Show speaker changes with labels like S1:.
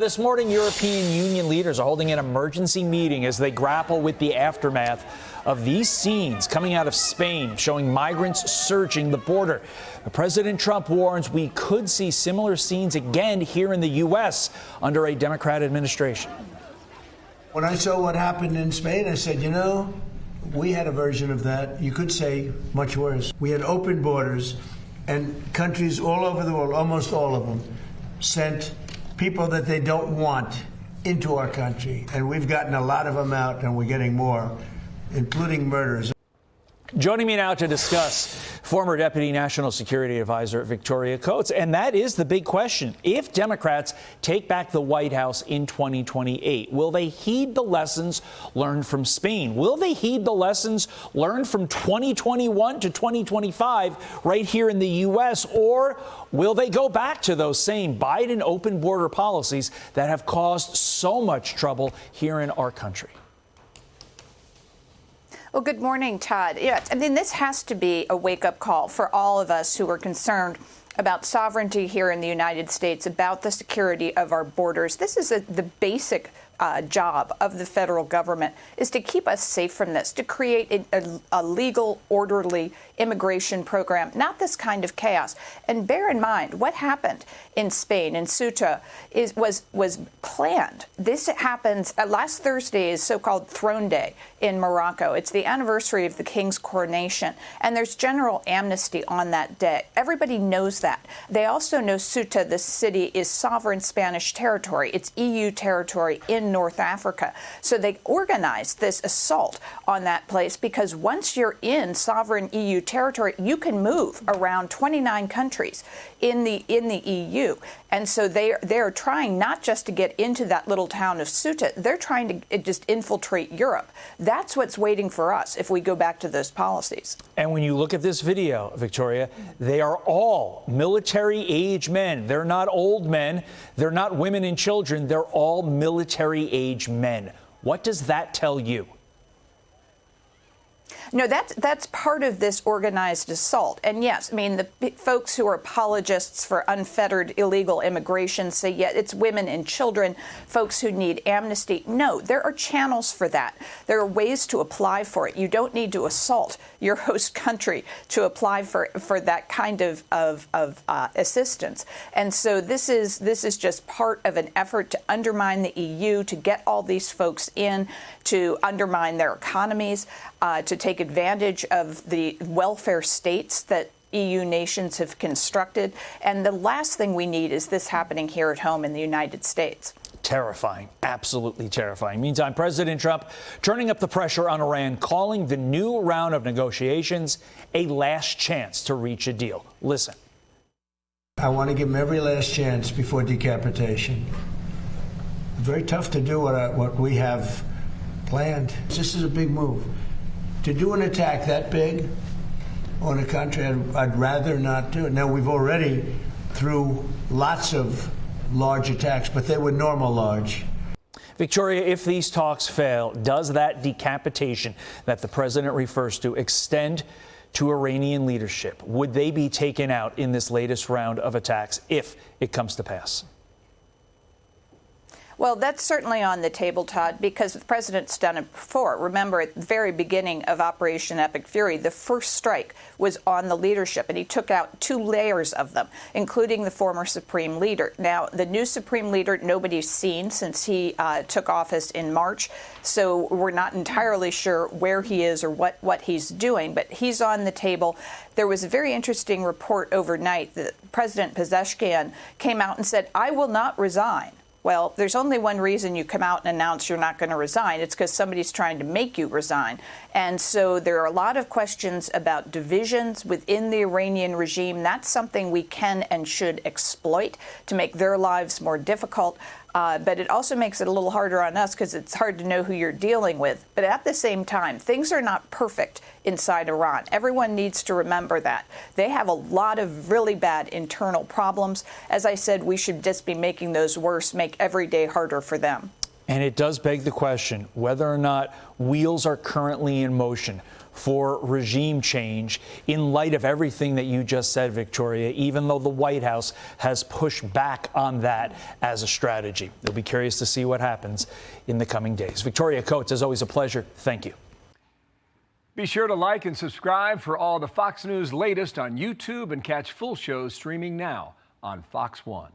S1: This morning, European Union leaders are holding an emergency meeting as they grapple with the aftermath of these scenes coming out of Spain, showing migrants surging the border. President Trump warns we could see similar scenes again here in the U.S. under a Democrat administration.
S2: When I saw what happened in Spain, I said, you know, we had a version of that. You could say much worse. We had open borders, and countries all over the world, almost all of them, sent people that they don't want into our country. And we've gotten a lot of them out, and we're getting more, including murders.
S1: Joining me now to discuss, former Deputy National Security Advisor Victoria Coates. And that is the big question. If Democrats take back the White House in 2028, will they heed the lessons learned from Spain? Will they heed the lessons learned from 2021 to 2025 right here in the U.S.? Or will they go back to those same Biden open border policies that have caused so much trouble here in our country?
S3: Well, good morning, Todd. Yeah, I mean, this has to be a wake-up call for all of us who are concerned about sovereignty here in the United States, about the security of our borders. This is the basic job of the federal government, is to keep us safe from this, to create a legal, orderly immigration program, not this kind of chaos. And bear in mind, what happened in Spain, in Ceuta, was planned. This happens, last Thursday is so-called Throne Day in Morocco. It's the anniversary of the king's coronation, and there's general amnesty on that day. Everybody knows that. They also know Ceuta, the city, is sovereign Spanish territory. It's EU territory in North Africa. So they organized this assault on that place because once you're in sovereign EU territory, you can move around 29 countries in the EU. And so they're trying not just to get into that little town of Ceuta, they're trying to just infiltrate Europe. That's what's waiting for us if we go back to those policies.
S1: And when you look at this video, Victoria, they are all military-age men. They're not old men. They're not women and children. They're all military-age men. What does that tell you?
S3: No, that's part of this organized assault. And yes, I mean, the folks who are apologists for unfettered illegal immigration say, yeah, it's women and children, folks who need amnesty. No, there are channels for that. There are ways to apply for it. You don't need to assault your host country to apply for that kind of assistance. And so this is just part of an effort to undermine the EU, to get all these folks in, to undermine their economies, to take advantage of the welfare states that EU nations have constructed. And the last thing we need is this happening here at home in the United States.
S1: Terrifying, absolutely terrifying. Meantime, President Trump turning up the pressure on Iran, calling the new round of negotiations a last chance to reach a deal. Listen.
S2: I want to give them every last chance before decapitation. It's very tough to do what we have planned. This is a big move. To do an attack that big on a country, I'd rather not do it. Now, we've already, through lots of large attacks, but they were normal large.
S1: Victoria, if these talks fail, does that decapitation that the president refers to extend to Iranian leadership? Would they be taken out in this latest round of attacks if it comes to pass?
S3: Well, that's certainly on the table, Todd, because the president's done it before. Remember, at the very beginning of Operation Epic Fury, the first strike was on the leadership, and he took out 2 layers of them, including the former supreme leader. Now, the new supreme leader, nobody's seen since he took office in March, so we're not entirely sure where he is or what he's doing, but he's on the table. There was a very interesting report overnight that President Pezeshkian came out and said, "I will not resign." Well, there's only one reason you come out and announce you're not going to resign. It's because somebody's trying to make you resign. And so there are a lot of questions about divisions within the Iranian regime. That's something we can and should exploit to make their lives more difficult. But it also makes it a little harder on us because it's hard to know who you're dealing with. But at the same time, things are not perfect inside Iran. Everyone needs to remember that. They have a lot of really bad internal problems. As I said, we should just be making those worse, make every day harder for them.
S1: And it does beg the question whether or not wheels are currently in motion for regime change in light of everything that you just said, Victoria, even though the White House has pushed back on that as a strategy. We'll be curious to see what happens in the coming days. Victoria Coates, as always, a pleasure. Thank you.
S4: Be sure to like and subscribe for all the Fox News latest on YouTube and catch full shows streaming now on Fox One.